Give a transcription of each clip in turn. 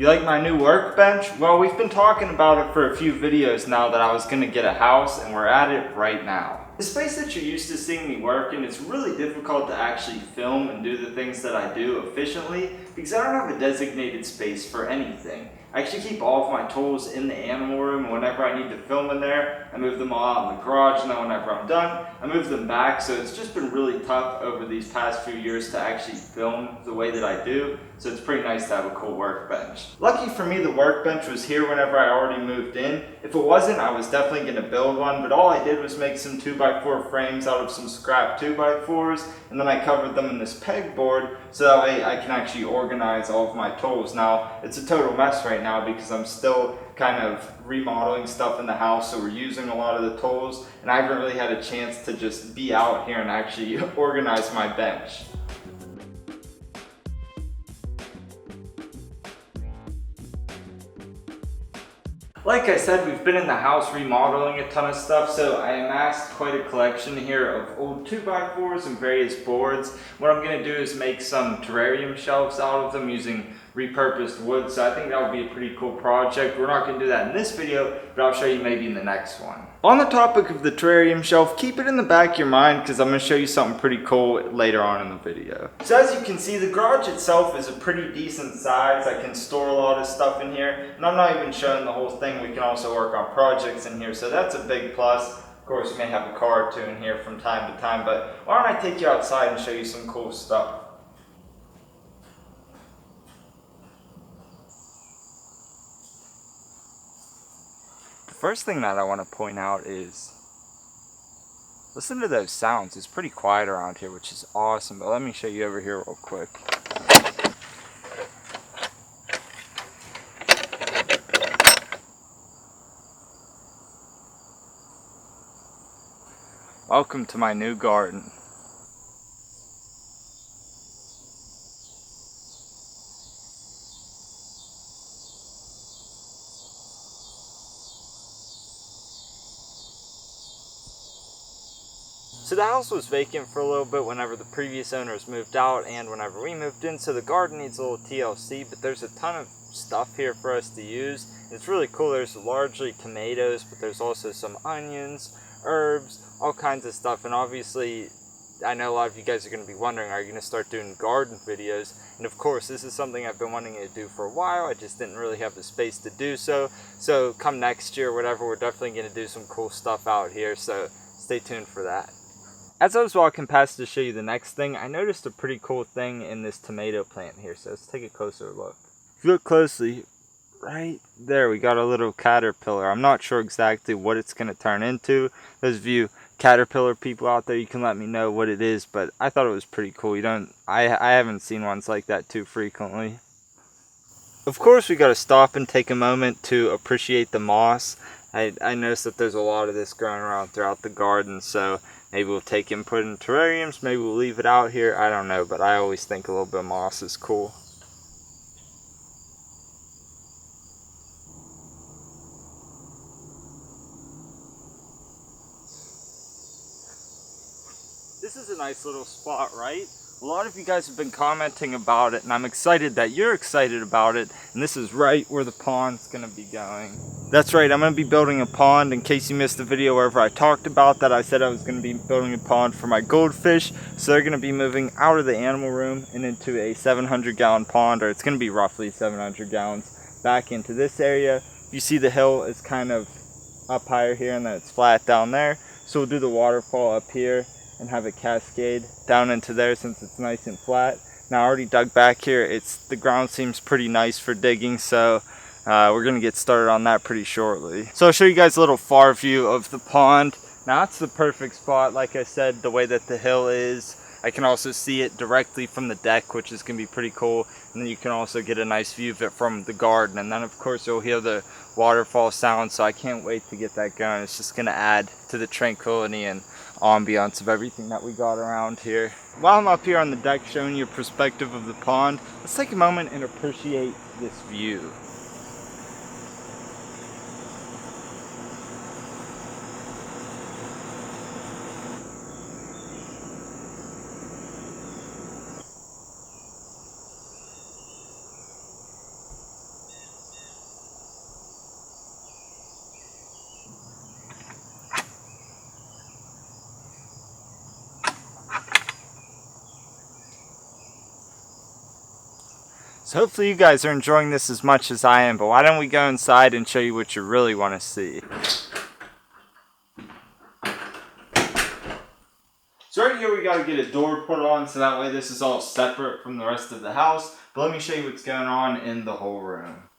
You like my new workbench? Well, we've been talking about it for a few videos now that I was going to get a house, and we're at it right now. The space that you're used to seeing me work in, it's really difficult to actually film and do the things that I do efficiently because I don't have a designated space for anything. I actually keep all of my tools in the animal room. Whenever I need to film in there, I move them all out in the garage, and then whenever I'm done, I move them back. So it's just been really tough over these past few years to actually film the way that I do. So it's pretty nice to have a cool workbench. Lucky for me, the workbench was here whenever I already moved in. If it wasn't, I was definitely going to build one, but all I did was make some 2x4 frames out of some scrap 2x4s, and then I covered them in this pegboard so that way I can actually organize all of my tools. Now, it's a total mess right now because I'm still kind of remodeling stuff in the house, so we're using a lot of the tools, and I haven't really had a chance to just be out here and actually organize my bench. Like I said, we've been in the house remodeling a ton of stuff, so I amassed quite a collection here of old 2x4s and various boards. What I'm going to do is make some terrarium shelves out of them using repurposed wood, so I think that would be a pretty cool project. We're not going to do that in this video, but I'll show you maybe in the next one. On the topic of the terrarium shelf, keep it in the back of your mind because I'm going to show you something pretty cool later on in the video. So as you can see, the garage itself is a pretty decent size. I can store a lot of stuff in here, and I'm not even showing the whole thing. We can also work on projects in here, so that's a big plus. Of course, you may have a car or two in here from time to time, but why don't I take you outside and show you some cool stuff. First thing that I want to point out is listen to those sounds. It's pretty quiet around here, which is awesome, but let me show you over here real quick. Welcome to my new garden. So the house was vacant for a little bit whenever the previous owners moved out and whenever we moved in, so the garden needs a little TLC, but there's a ton of stuff here for us to use. It's really cool. There's largely tomatoes, but there's also some onions, herbs, all kinds of stuff, and obviously I know a lot of you guys are going to be wondering, are you going to start doing garden videos? And of course, this is something I've been wanting to do for a while. I just didn't really have the space to do so. So come next year, whatever, we're definitely going to do some cool stuff out here, so stay tuned for that. As I was walking past to show you the next thing, I noticed a pretty cool thing in this tomato plant here, so let's take a closer look. If you look closely, right there we got a little caterpillar. I'm not sure exactly what it's going to turn into. Those of you caterpillar people out there, you can let me know what it is, but I thought it was pretty cool. I haven't seen ones like that too frequently. Of course, we got to stop and take a moment to appreciate the moss. I noticed that there's a lot of this growing around throughout the garden, so maybe we'll take and put it in terrariums, maybe we'll leave it out here, I don't know, but I always think a little bit of moss is cool. This is a nice little spot, right? A lot of you guys have been commenting about it, and I'm excited that you're excited about it, and this is right where the pond's going to be going. That's right, I'm going to be building a pond. In case you missed the video wherever I talked about that, I said I was going to be building a pond for my goldfish, so they're going to be moving out of the animal room and into a 700-gallon pond, or it's going to be roughly 700 gallons, back into this area. You see the hill is kind of up higher here, and then it's flat down there, so we'll do the waterfall up here and have it cascade down into there since it's nice and flat. Now I already dug back here. The ground seems pretty nice for digging, so we're gonna get started on that pretty shortly. So I'll show you guys a little far view of the pond. Now it's the perfect spot, like I said, the way that the hill is. I can also see it directly from the deck, which is gonna be pretty cool. And then you can also get a nice view of it from the garden. And then of course you'll hear the waterfall sound, so I can't wait to get that going. It's just gonna add to the tranquility and ambiance of everything that we got around here. While I'm up here on the deck showing you a perspective of the pond, let's take a moment and appreciate this view. So hopefully you guys are enjoying this as much as I am, but why don't we go inside and show you what you really want to see. So right here we got to get a door put on so that way this is all separate from the rest of the house. But let me show you what's going on in the whole room.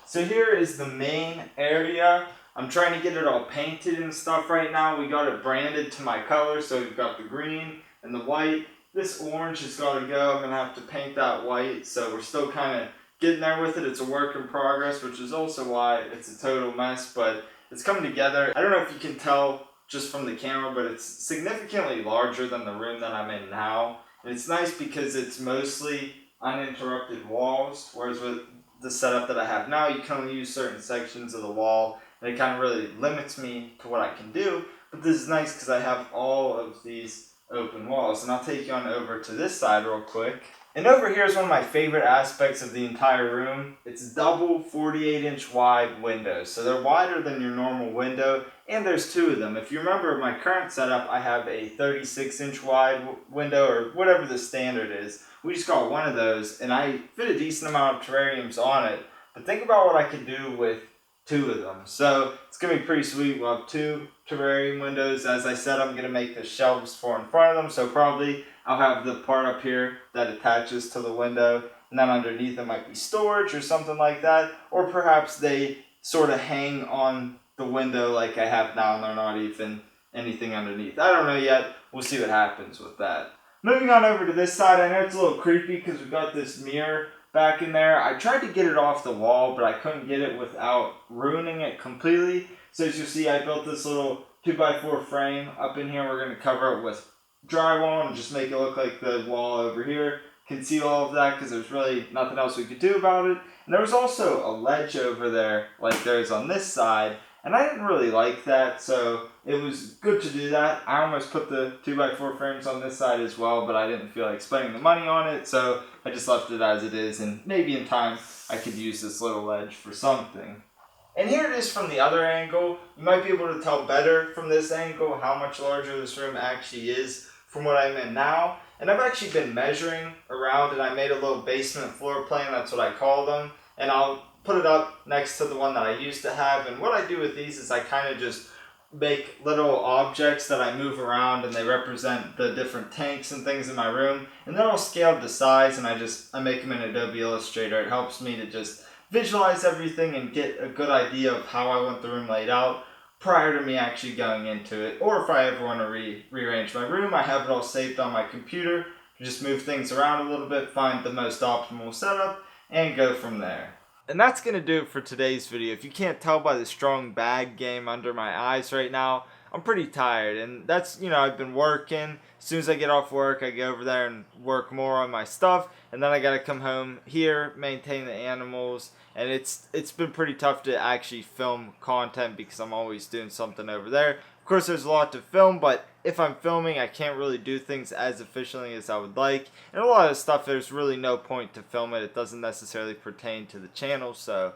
So here is the main area. I'm trying to get it all painted and stuff right now. We got it branded to my color, so we've got the green and the white. This orange has got to go. I'm going to have to paint that white, so we're still kind of getting there with it. It's a work in progress, which is also why it's a total mess, but it's coming together. I don't know if you can tell just from the camera, but it's significantly larger than the room that I'm in now. And it's nice because it's mostly uninterrupted walls, whereas with the setup that I have now, you can only use certain sections of the wall, and it kind of really limits me to what I can do. But this is nice because I have all of these open walls. And I'll take you on over to this side real quick. And over here is one of my favorite aspects of the entire room. It's double 48-inch wide windows. So they're wider than your normal window, and there's two of them. If you remember my current setup, I have a 36-inch wide window, or whatever the standard is. We just got one of those, and I fit a decent amount of terrariums on it. But think about what I can do with two of them. So it's going to be pretty sweet. We'll have two terrarium windows. As I said, I'm going to make the shelves for in front of them. So probably I'll have the part up here that attaches to the window, and then underneath it might be storage or something like that. Or perhaps they sort of hang on the window like I have now, and they're not even anything underneath. I don't know yet. We'll see what happens with that. Moving on over to this side, I know it's a little creepy because we've got this mirror back in there. I tried to get it off the wall, but I couldn't get it without ruining it completely. So as you see, I built this little 2x4 frame up in here. We're going to cover it with drywall and just make it look like the wall over here. Conceal all of that because there's really nothing else we could do about it. And there was also a ledge over there like there is on this side. And I didn't really like that, so it was good to do that. I almost put the 2x4 frames on this side as well, but I didn't feel like spending the money on it, so I just left it as it is, and maybe in time I could use this little ledge for something. And here it is from the other angle. You might be able to tell better from this angle how much larger this room actually is from what I'm in now. And I've actually been measuring around, and I made a little basement floor plan, that's what I call them, and I'll put it up next to the one that I used to have. And what I do with these is I kind of just make little objects that I move around, and they represent the different tanks and things in my room, and they're all scaled to size, and I make them in Adobe Illustrator. It helps me to just visualize everything and get a good idea of how I want the room laid out prior to me actually going into it. Or if I ever want to rearrange my room, I have it all saved on my computer. Just move things around a little bit, find the most optimal setup, and go from there. And that's going to do it for today's video. If you can't tell by the strong bag game under my eyes right now, I'm pretty tired. And that's, I've been working. As soon as I get off work, I go over there and work more on my stuff. And then I got to come home here, maintain the animals. And it's been pretty tough to actually film content because I'm always doing something over there. Of course, there's a lot to film, but if I'm filming, I can't really do things as efficiently as I would like. And a lot of stuff, there's really no point to film it. It doesn't necessarily pertain to the channel. So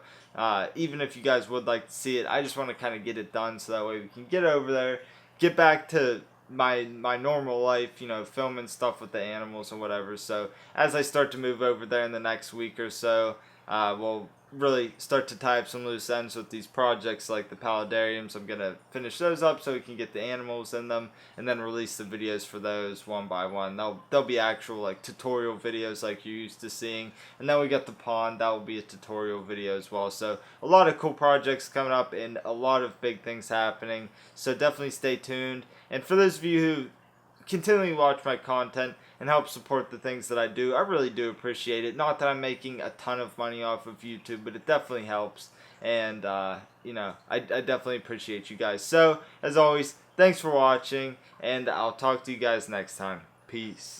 even if you guys would like to see it, I just want to kind of get it done so that way we can get over there, get back to my normal life, filming stuff with the animals and whatever. So as I start to move over there in the next week or so, we'll really start to tie up some loose ends with these projects like the paludariums. I'm going to finish those up so we can get the animals in them, and then release the videos for those one by one. They'll be actual like tutorial videos like you're used to seeing. And then we got the pond, that will be a tutorial video as well. So a lot of cool projects coming up and a lot of big things happening. So definitely stay tuned. And for those of you who continually watch my content and help support the things that I do, I really do appreciate it. Not that I'm making a ton of money off of YouTube, but it definitely helps. And I definitely appreciate you guys. So as always, thanks for watching, and I'll talk to you guys next time. Peace.